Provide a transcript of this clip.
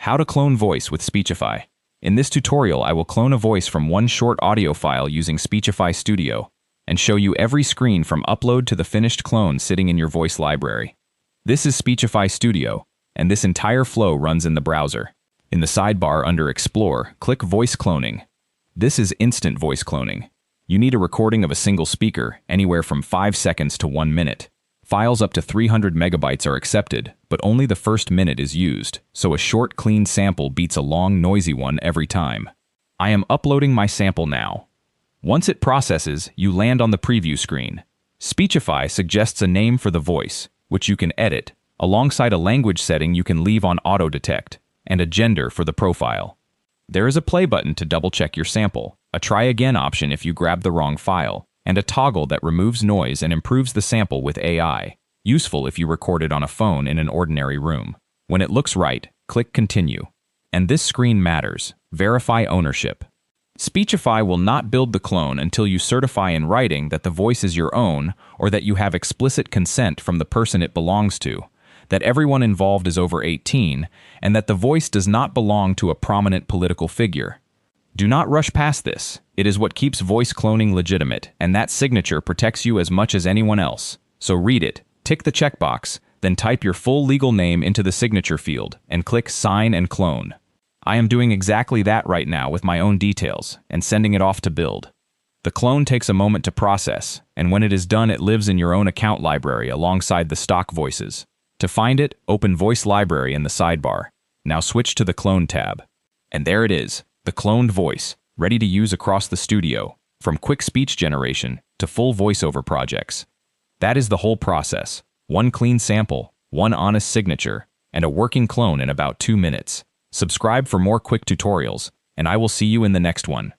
How to clone voice with Speechify. In this tutorial, I will clone a voice from one short audio file using Speechify Studio and show you every screen from upload to the finished clone sitting in your voice library. This is Speechify Studio, and this entire flow runs in the browser. In the sidebar under Explore, click Voice Cloning. This is instant voice cloning. You need a recording of a single speaker, anywhere from 5 seconds to 1 minute. Files up to 300 megabytes are accepted, but only the first minute is used, so a short, clean sample beats a long, noisy one every time. I am uploading my sample now. Once it processes, you land on the preview screen. Speechify suggests a name for the voice, which you can edit, alongside a language setting you can leave on auto-detect, and a gender for the profile. There is a play button to double-check your sample, a try again option if you grab the wrong file, and a toggle that removes noise and improves the sample with AI, useful if you record it on a phone in an ordinary room. When it looks right, click Continue. And this screen matters. Verify ownership. Speechify will not build the clone until you certify in writing that the voice is your own or that you have explicit consent from the person it belongs to, that everyone involved is over 18, and that the voice does not belong to a prominent political figure. Do not rush past this. It is what keeps voice cloning legitimate, and that signature protects you as much as anyone else. So read it, tick the checkbox, then type your full legal name into the signature field, and click Sign and Clone. I am doing exactly that right now with my own details, and sending it off to build. The clone takes a moment to process, and when it is done it lives in your own account library alongside the stock voices. To find it, open Voice Library in the sidebar. Now switch to the Clone tab. And there it is. The cloned voice, ready to use across the studio, from quick speech generation to full voiceover projects. That is the whole process. One clean sample, one honest signature, and a working clone in about 2 minutes. Subscribe for more quick tutorials, and I will see you in the next one.